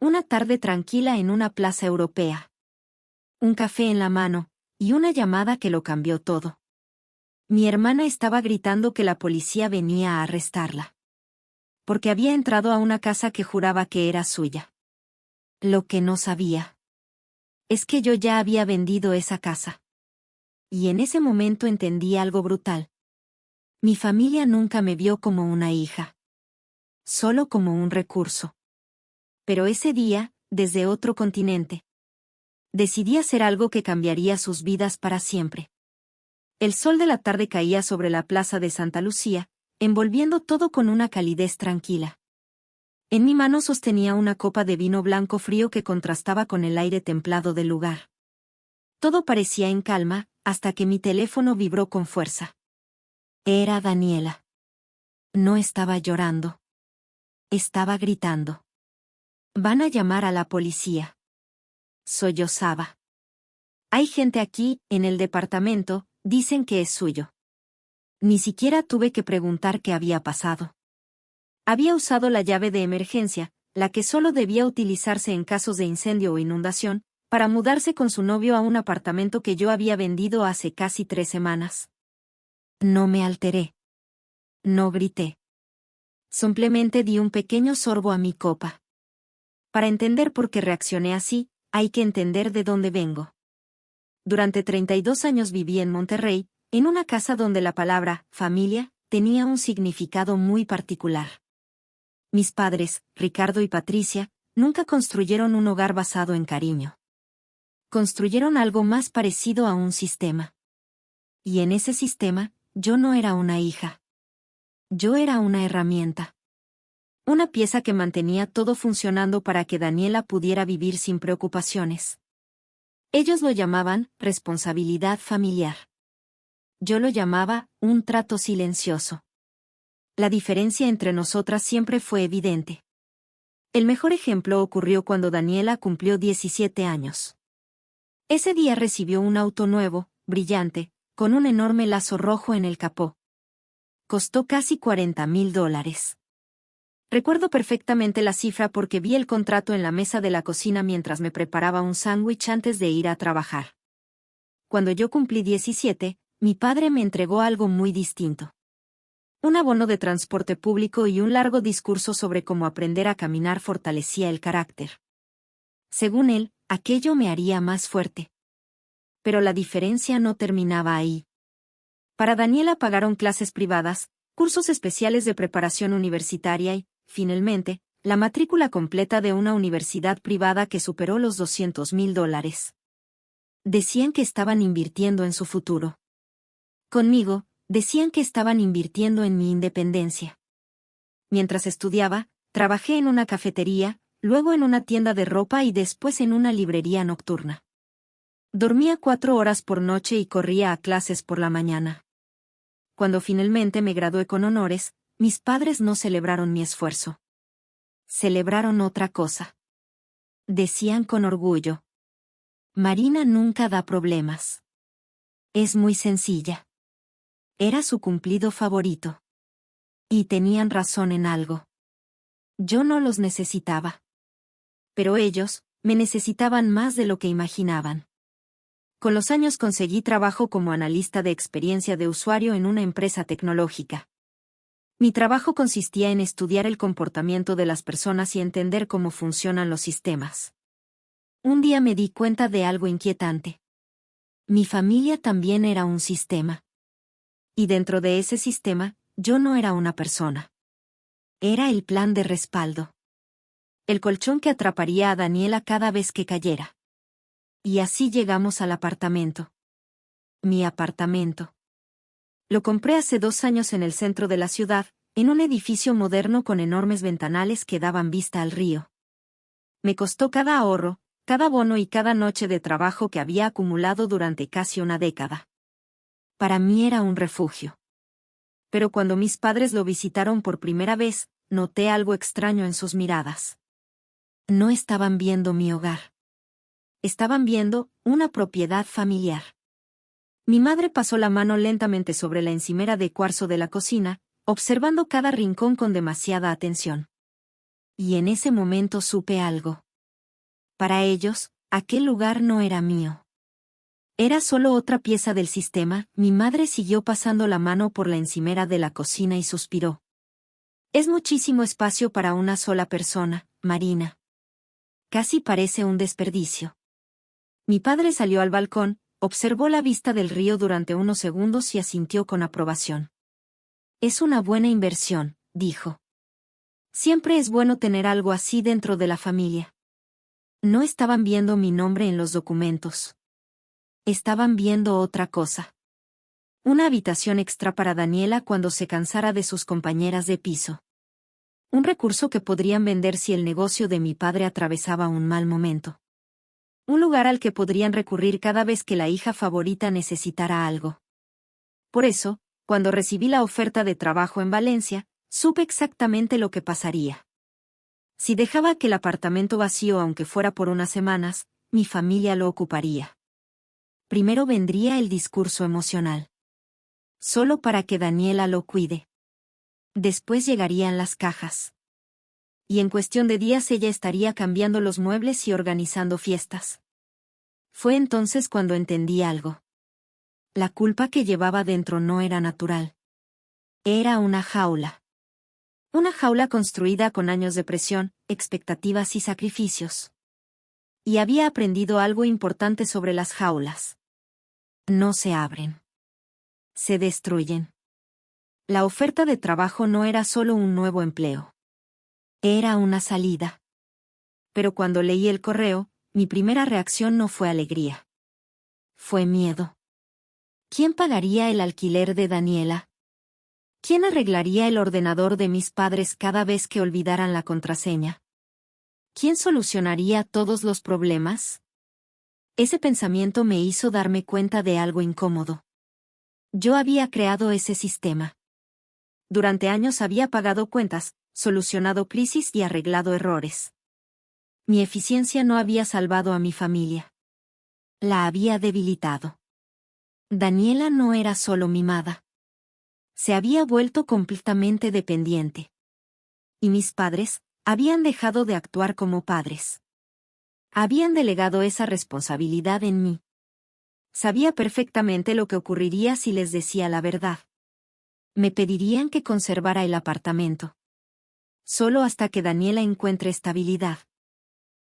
Una tarde tranquila en una plaza europea. Un café en la mano, y una llamada que lo cambió todo. Mi hermana estaba gritando que la policía venía a arrestarla. Porque había entrado a una casa que juraba que era suya. Lo que no sabía es que yo ya había vendido esa casa. Y en ese momento entendí algo brutal. Mi familia nunca me vio como una hija. Solo como un recurso. Pero ese día, desde otro continente, decidí hacer algo que cambiaría sus vidas para siempre. El sol de la tarde caía sobre la plaza de Santa Lucía, envolviendo todo con una calidez tranquila. En mi mano sostenía una copa de vino blanco frío que contrastaba con el aire templado del lugar. Todo parecía en calma, hasta que mi teléfono vibró con fuerza. Era Daniela. No estaba llorando. Estaba gritando. Van a llamar a la policía. Sollozaba. Hay gente aquí, en el departamento, dicen que es suyo. Ni siquiera tuve que preguntar qué había pasado. Había usado la llave de emergencia, la que solo debía utilizarse en casos de incendio o inundación, para mudarse con su novio a un apartamento que yo había vendido hace casi 3 semanas. No me alteré. No grité. Simplemente di un pequeño sorbo a mi copa. Para entender por qué reaccioné así, hay que entender de dónde vengo. Durante 32 años viví en Monterrey, en una casa donde la palabra familia tenía un significado muy particular. Mis padres, Ricardo y Patricia, nunca construyeron un hogar basado en cariño. Construyeron algo más parecido a un sistema. Y en ese sistema, yo no era una hija. Yo era una herramienta. Una pieza que mantenía todo funcionando para que Daniela pudiera vivir sin preocupaciones. Ellos lo llamaban responsabilidad familiar. Yo lo llamaba un trato silencioso. La diferencia entre nosotras siempre fue evidente. El mejor ejemplo ocurrió cuando Daniela cumplió 17 años. Ese día recibió un auto nuevo, brillante, con un enorme lazo rojo en el capó. Costó casi $40,000. Recuerdo perfectamente la cifra porque vi el contrato en la mesa de la cocina mientras me preparaba un sándwich antes de ir a trabajar. Cuando yo cumplí 17, mi padre me entregó algo muy distinto. Un abono de transporte público y un largo discurso sobre cómo aprender a caminar fortalecía el carácter. Según él, aquello me haría más fuerte. Pero la diferencia no terminaba ahí. Para Daniela pagaron clases privadas, cursos especiales de preparación universitaria y, finalmente, la matrícula completa de una universidad privada que superó los $200,000. Decían que estaban invirtiendo en su futuro. Conmigo, decían que estaban invirtiendo en mi independencia. Mientras estudiaba, trabajé en una cafetería, luego en una tienda de ropa y después en una librería nocturna. Dormía 4 horas por noche y corría a clases por la mañana. Cuando finalmente me gradué con honores, mis padres no celebraron mi esfuerzo. Celebraron otra cosa. Decían con orgullo: Marina nunca da problemas. Es muy sencilla. Era su cumplido favorito. Y tenían razón en algo. Yo no los necesitaba. Pero ellos, me necesitaban más de lo que imaginaban. Con los años conseguí trabajo como analista de experiencia de usuario en una empresa tecnológica. Mi trabajo consistía en estudiar el comportamiento de las personas y entender cómo funcionan los sistemas. Un día me di cuenta de algo inquietante. Mi familia también era un sistema. Y dentro de ese sistema, yo no era una persona. Era el plan de respaldo. El colchón que atraparía a Daniela cada vez que cayera. Y así llegamos al apartamento. Mi apartamento. Lo compré hace 2 años en el centro de la ciudad, en un edificio moderno con enormes ventanales que daban vista al río. Me costó cada ahorro, cada bono y cada noche de trabajo que había acumulado durante casi una década. Para mí era un refugio. Pero cuando mis padres lo visitaron por primera vez, noté algo extraño en sus miradas. No estaban viendo mi hogar. Estaban viendo una propiedad familiar. Mi madre pasó la mano lentamente sobre la encimera de cuarzo de la cocina, observando cada rincón con demasiada atención. Y en ese momento supe algo. Para ellos, aquel lugar no era mío. Era solo otra pieza del sistema. Mi madre siguió pasando la mano por la encimera de la cocina y suspiró. Es muchísimo espacio para una sola persona, Marina. Casi parece un desperdicio. Mi padre salió al balcón, observó la vista del río durante unos segundos y asintió con aprobación. Es una buena inversión, dijo. Siempre es bueno tener algo así dentro de la familia. No estaban viendo mi nombre en los documentos. Estaban viendo otra cosa. Una habitación extra para Daniela cuando se cansara de sus compañeras de piso. Un recurso que podrían vender si el negocio de mi padre atravesaba un mal momento. Un lugar al que podrían recurrir cada vez que la hija favorita necesitara algo. Por eso, cuando recibí la oferta de trabajo en Valencia, supe exactamente lo que pasaría. Si dejaba aquel apartamento vacío aunque fuera por unas semanas, mi familia lo ocuparía. Primero vendría el discurso emocional. Solo para que Daniela lo cuide. Después llegarían las cajas. Y en cuestión de días ella estaría cambiando los muebles y organizando fiestas. Fue entonces cuando entendí algo. La culpa que llevaba dentro no era natural. Era una jaula. Una jaula construida con años de presión, expectativas y sacrificios. Y había aprendido algo importante sobre las jaulas. No se abren. Se destruyen. La oferta de trabajo no era solo un nuevo empleo. Era una salida. Pero cuando leí el correo, mi primera reacción no fue alegría. Fue miedo. ¿Quién pagaría el alquiler de Daniela? ¿Quién arreglaría el ordenador de mis padres cada vez que olvidaran la contraseña? ¿Quién solucionaría todos los problemas? Ese pensamiento me hizo darme cuenta de algo incómodo. Yo había creado ese sistema. Durante años había pagado cuentas, solucionado crisis y arreglado errores. Mi eficiencia no había salvado a mi familia. La había debilitado. Daniela no era solo mimada. Se había vuelto completamente dependiente. Y mis padres habían dejado de actuar como padres. Habían delegado esa responsabilidad en mí. Sabía perfectamente lo que ocurriría si les decía la verdad. Me pedirían que conservara el apartamento. Solo hasta que Daniela encuentre estabilidad.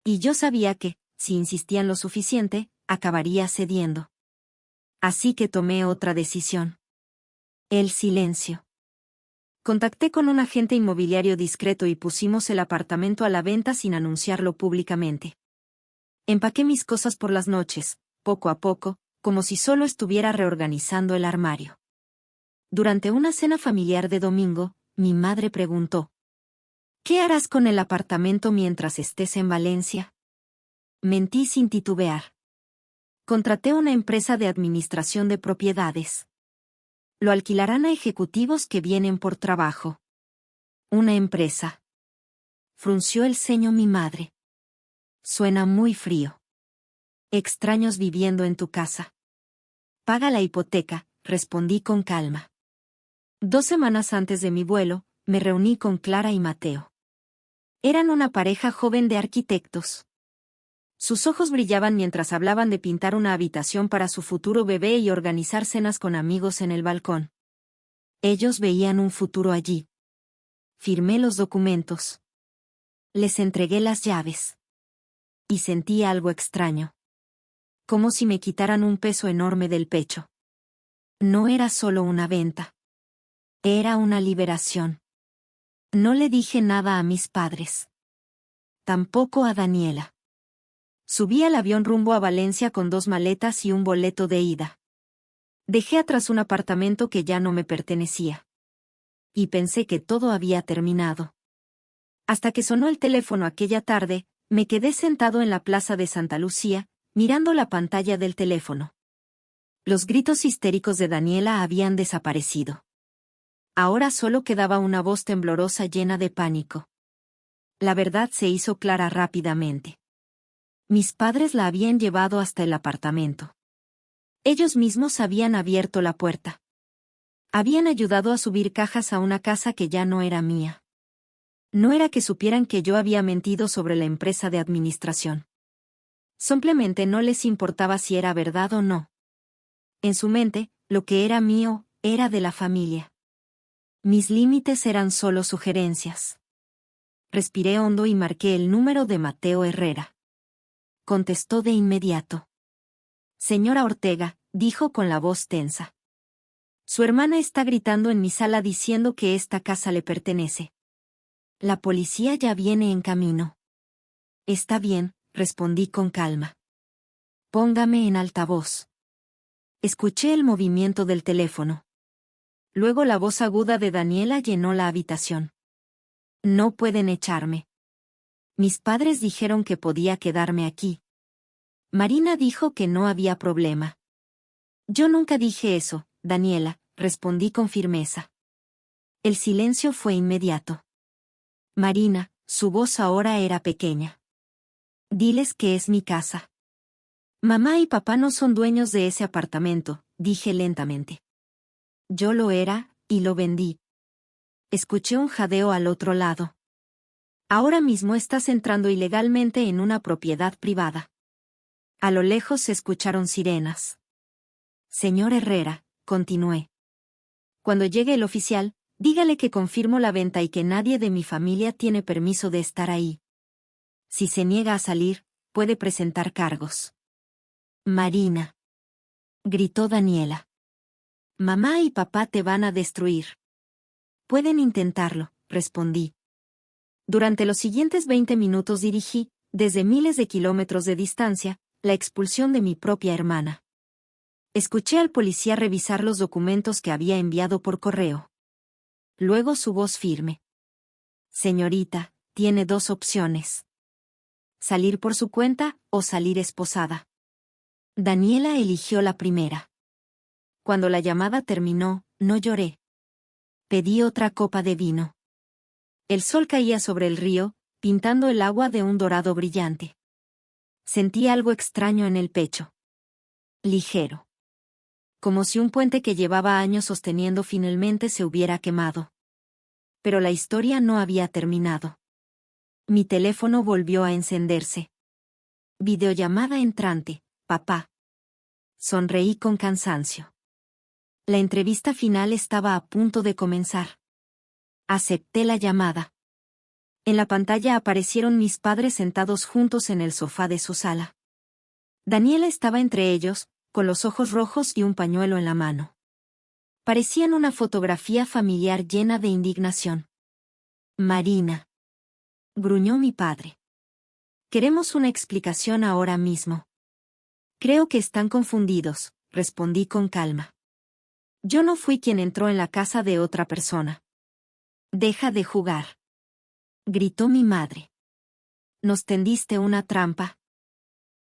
Y yo sabía que, si insistían lo suficiente, acabaría cediendo. Así que tomé otra decisión. El silencio. Contacté con un agente inmobiliario discreto y pusimos el apartamento a la venta sin anunciarlo públicamente. Empaqué mis cosas por las noches, poco a poco, como si solo estuviera reorganizando el armario. Durante una cena familiar de domingo, mi madre preguntó: ¿qué harás con el apartamento mientras estés en Valencia? Mentí sin titubear. Contraté una empresa de administración de propiedades. Lo alquilarán a ejecutivos que vienen por trabajo. Una empresa. Frunció el ceño mi madre. Suena muy frío. Extraños viviendo en tu casa. Paga la hipoteca, respondí con calma. 2 semanas antes de mi vuelo, me reuní con Clara y Mateo. Eran una pareja joven de arquitectos. Sus ojos brillaban mientras hablaban de pintar una habitación para su futuro bebé y organizar cenas con amigos en el balcón. Ellos veían un futuro allí. Firmé los documentos. Les entregué las llaves. Y sentí algo extraño. Como si me quitaran un peso enorme del pecho. No era solo una venta. Era una liberación. No le dije nada a mis padres. Tampoco a Daniela. Subí al avión rumbo a Valencia con 2 maletas y un boleto de ida. Dejé atrás un apartamento que ya no me pertenecía. Y pensé que todo había terminado. Hasta que sonó el teléfono aquella tarde, me quedé sentado en la plaza de Santa Lucía, mirando la pantalla del teléfono. Los gritos histéricos de Daniela habían desaparecido. Ahora solo quedaba una voz temblorosa llena de pánico. La verdad se hizo clara rápidamente. Mis padres la habían llevado hasta el apartamento. Ellos mismos habían abierto la puerta. Habían ayudado a subir cajas a una casa que ya no era mía. No era que supieran que yo había mentido sobre la empresa de administración. Simplemente no les importaba si era verdad o no. En su mente, lo que era mío, era de la familia. Mis límites eran solo sugerencias. Respiré hondo y marqué el número de Mateo Herrera. Contestó de inmediato. Señora Ortega, dijo con la voz tensa. Su hermana está gritando en mi sala diciendo que esta casa le pertenece. La policía ya viene en camino. Está bien, respondí con calma. Póngame en altavoz. Escuché el movimiento del teléfono. Luego la voz aguda de Daniela llenó la habitación. No pueden echarme. Mis padres dijeron que podía quedarme aquí. Marina dijo que no había problema. Yo nunca dije eso, Daniela, respondí con firmeza. El silencio fue inmediato. Marina, su voz ahora era pequeña. Diles que es mi casa. Mamá y papá no son dueños de ese apartamento, dije lentamente. Yo lo era, y lo vendí. Escuché un jadeo al otro lado. Ahora mismo estás entrando ilegalmente en una propiedad privada. A lo lejos se escucharon sirenas. Señor Herrera, continué. Cuando llegue el oficial, dígale que confirmo la venta y que nadie de mi familia tiene permiso de estar ahí. Si se niega a salir, puede presentar cargos. Marina. Gritó Daniela. Mamá y papá te van a destruir. Pueden intentarlo, respondí. Durante los siguientes 20 minutos dirigí, desde miles de kilómetros de distancia, la expulsión de mi propia hermana. Escuché al policía revisar los documentos que había enviado por correo. Luego su voz firme. Señorita, tiene dos opciones. Salir por su cuenta o salir esposada. Daniela eligió la primera. Cuando la llamada terminó, no lloré. Pedí otra copa de vino. El sol caía sobre el río, pintando el agua de un dorado brillante. Sentí algo extraño en el pecho. Ligero. Como si un puente que llevaba años sosteniendo finalmente se hubiera quemado. Pero la historia no había terminado. Mi teléfono volvió a encenderse. Videollamada entrante, papá. Sonreí con cansancio. La entrevista final estaba a punto de comenzar. Acepté la llamada. En la pantalla aparecieron mis padres sentados juntos en el sofá de su sala. Daniela estaba entre ellos, con los ojos rojos y un pañuelo en la mano. Parecían una fotografía familiar llena de indignación. Marina. Gruñó mi padre. Queremos una explicación ahora mismo. Creo que están confundidos, respondí con calma. Yo no fui quien entró en la casa de otra persona. Deja de jugar. Gritó mi madre. Nos tendiste una trampa.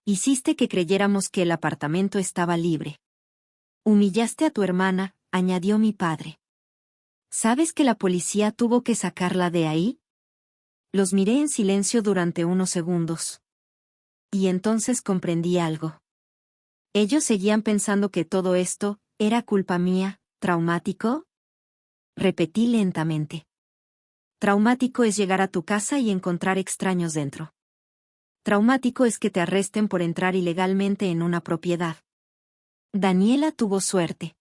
Hiciste que creyéramos que el apartamento estaba libre. Humillaste a tu hermana, añadió mi padre. ¿Sabes que la policía tuvo que sacarla de ahí? Los miré en silencio durante unos segundos. Y entonces comprendí algo. Ellos seguían pensando que todo esto era culpa mía. ¿Traumático? Repetí lentamente. Traumático es llegar a tu casa y encontrar extraños dentro. Traumático es que te arresten por entrar ilegalmente en una propiedad. Daniela tuvo suerte.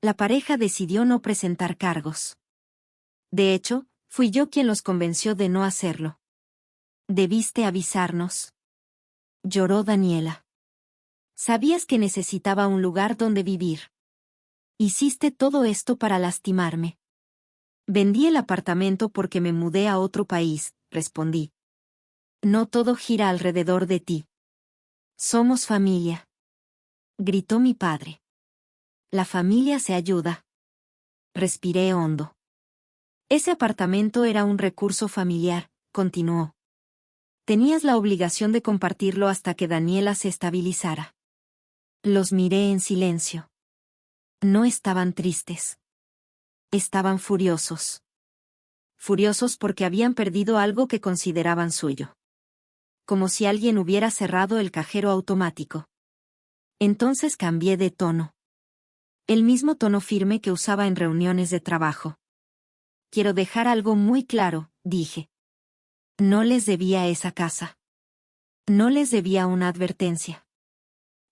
La pareja decidió no presentar cargos. De hecho, fui yo quien los convenció de no hacerlo. Debiste avisarnos. Lloró Daniela. Sabías que necesitaba un lugar donde vivir. Hiciste todo esto para lastimarme. Vendí el apartamento porque me mudé a otro país, respondí. No todo gira alrededor de ti. Somos familia. Gritó mi padre. La familia se ayuda. Respiré hondo. Ese apartamento era un recurso familiar, continuó. Tenías la obligación de compartirlo hasta que Daniela se estabilizara. Los miré en silencio. No estaban tristes. Estaban furiosos. Furiosos porque habían perdido algo que consideraban suyo. Como si alguien hubiera cerrado el cajero automático. Entonces cambié de tono. El mismo tono firme que usaba en reuniones de trabajo. Quiero dejar algo muy claro, dije. No les debía esa casa. No les debía una advertencia.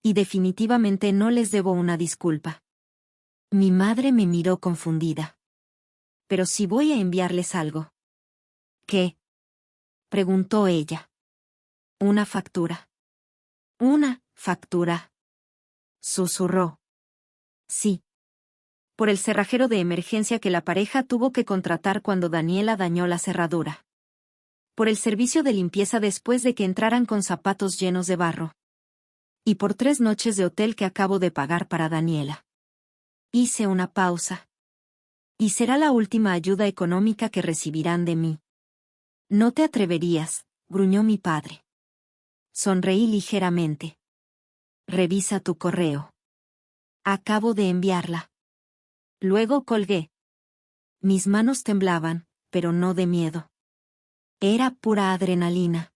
Y definitivamente no les debo una disculpa. Mi madre me miró confundida. Pero si voy a enviarles algo. ¿Qué? Preguntó ella. Una factura. Una factura. Susurró. Sí. Por el cerrajero de emergencia que la pareja tuvo que contratar cuando Daniela dañó la cerradura. Por el servicio de limpieza después de que entraran con zapatos llenos de barro. Y por 3 noches de hotel que acabo de pagar para Daniela. Hice una pausa. Y será la última ayuda económica que recibirán de mí. No te atreverías, gruñó mi padre. Sonreí ligeramente. Revisa tu correo. Acabo de enviarla. Luego colgué. Mis manos temblaban, pero no de miedo. Era pura adrenalina.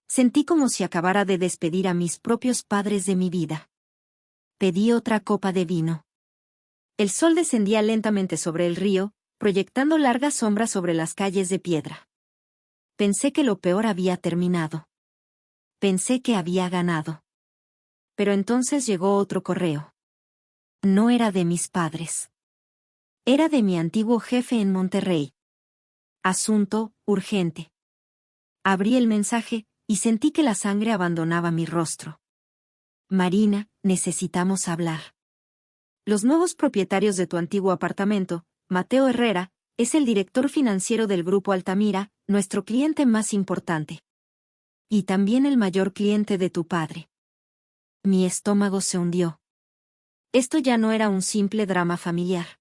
Sentí como si acabara de despedir a mis propios padres de mi vida. Pedí otra copa de vino. El sol descendía lentamente sobre el río, proyectando largas sombras sobre las calles de piedra. Pensé que lo peor había terminado. Pensé que había ganado. Pero entonces llegó otro correo. No era de mis padres. Era de mi antiguo jefe en Monterrey. Asunto, urgente. Abrí el mensaje, y sentí que la sangre abandonaba mi rostro. Marina, necesitamos hablar. Los nuevos propietarios de tu antiguo apartamento, Mateo Herrera, es el director financiero del Grupo Altamira, nuestro cliente más importante. Y también el mayor cliente de tu padre. Mi estómago se hundió. Esto ya no era un simple drama familiar.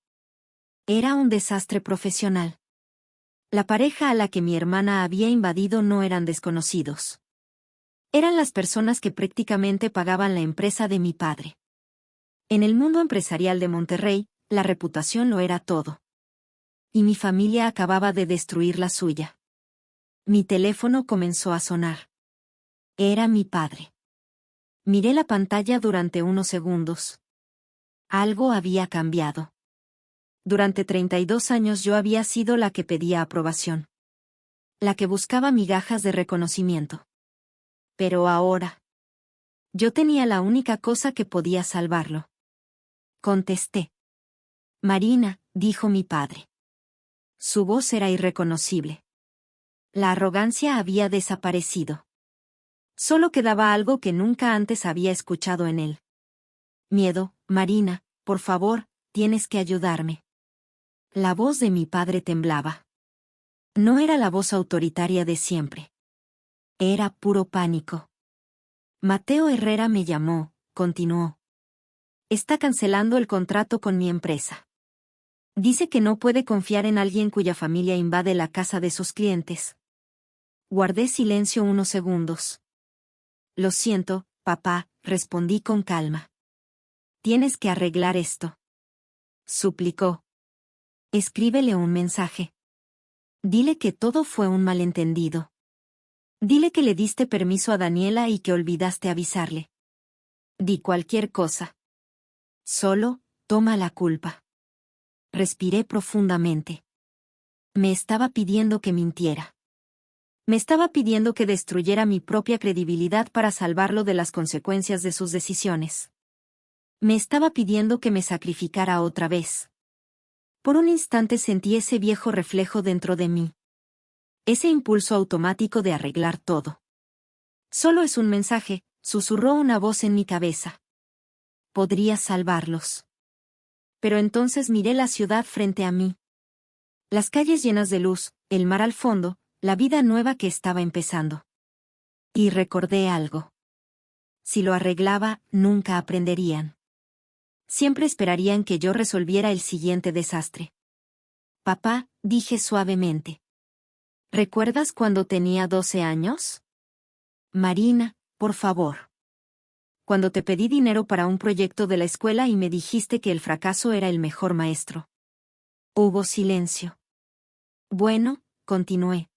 Era un desastre profesional. La pareja a la que mi hermana había invadido no eran desconocidos. Eran las personas que prácticamente pagaban la empresa de mi padre. En el mundo empresarial de Monterrey, la reputación lo era todo. Y mi familia acababa de destruir la suya. Mi teléfono comenzó a sonar. Era mi padre. Miré la pantalla durante unos segundos. Algo había cambiado. Durante 32 años yo había sido la que pedía aprobación. La que buscaba migajas de reconocimiento. Pero ahora. Yo tenía la única cosa que podía salvarlo. Contesté. Marina, dijo mi padre. Su voz era irreconocible. La arrogancia había desaparecido. Solo quedaba algo que nunca antes había escuchado en él. Miedo. Marina, por favor, tienes que ayudarme. La voz de mi padre temblaba. No era la voz autoritaria de siempre. Era puro pánico. Mateo Herrera me llamó, continuó. Está cancelando el contrato con mi empresa. Dice que no puede confiar en alguien cuya familia invade la casa de sus clientes. Guardé silencio unos segundos. Lo siento, papá, respondí con calma. Tienes que arreglar esto. Suplicó. Escríbele un mensaje. Dile que todo fue un malentendido. Dile que le diste permiso a Daniela y que olvidaste avisarle. Di cualquier cosa. Solo, toma la culpa. Respiré profundamente. Me estaba pidiendo que mintiera. Me estaba pidiendo que destruyera mi propia credibilidad para salvarlo de las consecuencias de sus decisiones. Me estaba pidiendo que me sacrificara otra vez. Por un instante sentí ese viejo reflejo dentro de mí. Ese impulso automático de arreglar todo. Solo es un mensaje, susurró una voz en mi cabeza. Podrías salvarlos. Pero entonces miré la ciudad frente a mí. Las calles llenas de luz, el mar al fondo, la vida nueva que estaba empezando. Y recordé algo. Si lo arreglaba, nunca aprenderían. Siempre esperarían que yo resolviera el siguiente desastre. Papá, dije suavemente. ¿Recuerdas cuando tenía 12 años? Marina, por favor. Cuando te pedí dinero para un proyecto de la escuela y me dijiste que el fracaso era el mejor maestro. Hubo silencio. Bueno, continué.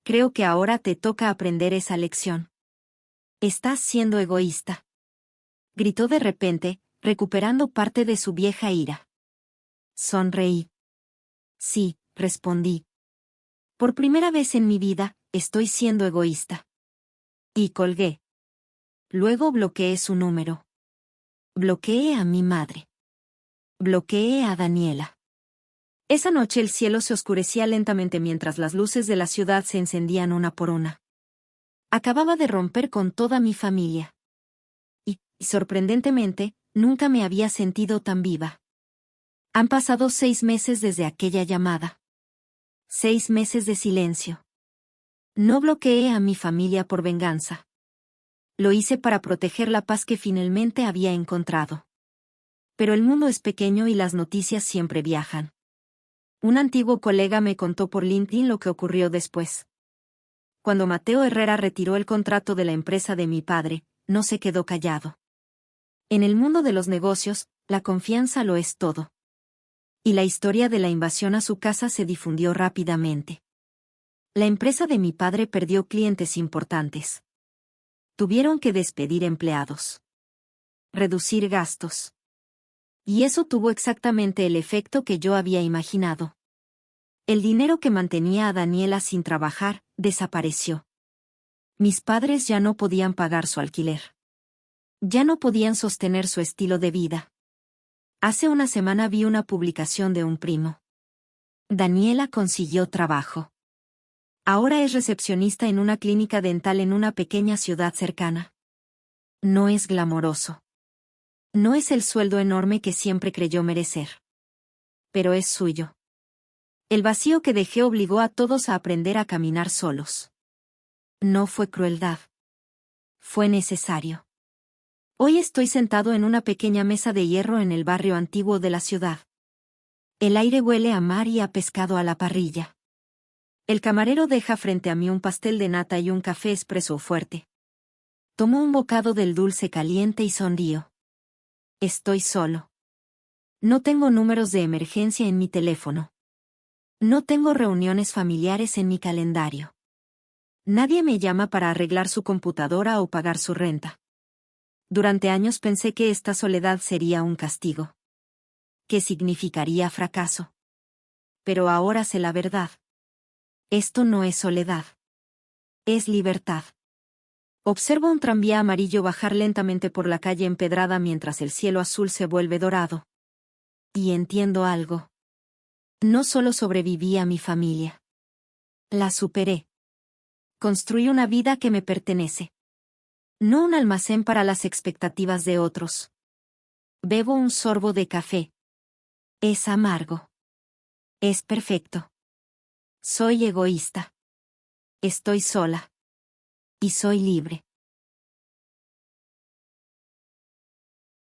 Creo que ahora te toca aprender esa lección. Estás siendo egoísta. Gritó de repente, recuperando parte de su vieja ira. Sonreí. Sí, respondí. Por primera vez en mi vida, estoy siendo egoísta. Y colgué. Luego bloqueé su número. Bloqueé a mi madre. Bloqueé a Daniela. Esa noche el cielo se oscurecía lentamente mientras las luces de la ciudad se encendían una por una. Acababa de romper con toda mi familia. Y, sorprendentemente, nunca me había sentido tan viva. Han pasado 6 meses desde aquella llamada. 6 meses de silencio. No bloqueé a mi familia por venganza. Lo hice para proteger la paz que finalmente había encontrado. Pero el mundo es pequeño y las noticias siempre viajan. Un antiguo colega me contó por LinkedIn lo que ocurrió después. Cuando Mateo Herrera retiró el contrato de la empresa de mi padre, no se quedó callado. En el mundo de los negocios, la confianza lo es todo. Y la historia de la invasión a su casa se difundió rápidamente. La empresa de mi padre perdió clientes importantes. Tuvieron que despedir empleados. Reducir gastos. Y eso tuvo exactamente el efecto que yo había imaginado. El dinero que mantenía a Daniela sin trabajar, desapareció. Mis padres ya no podían pagar su alquiler. Ya no podían sostener su estilo de vida. Hace una semana vi una publicación de un primo. Daniela consiguió trabajo. Ahora es recepcionista en una clínica dental en una pequeña ciudad cercana. No es glamoroso. No es el sueldo enorme que siempre creyó merecer. Pero es suyo. El vacío que dejé obligó a todos a aprender a caminar solos. No fue crueldad. Fue necesario. Hoy estoy sentado en una pequeña mesa de hierro en el barrio antiguo de la ciudad. El aire huele a mar y a pescado a la parrilla. El camarero deja frente a mí un pastel de nata y un café expreso fuerte. Tomo un bocado del dulce caliente y sonrío. Estoy solo. No tengo números de emergencia en mi teléfono. No tengo reuniones familiares en mi calendario. Nadie me llama para arreglar su computadora o pagar su renta. Durante años pensé que esta soledad sería un castigo. Que significaría fracaso. Pero ahora sé la verdad. Esto no es soledad. Es libertad. Observo un tranvía amarillo bajar lentamente por la calle empedrada mientras el cielo azul se vuelve dorado. Y entiendo algo. No solo sobreviví a mi familia. La superé. Construí una vida que me pertenece. No un almacén para las expectativas de otros. Bebo un sorbo de café. Es amargo. Es perfecto. Soy egoísta. Estoy sola. Y soy libre.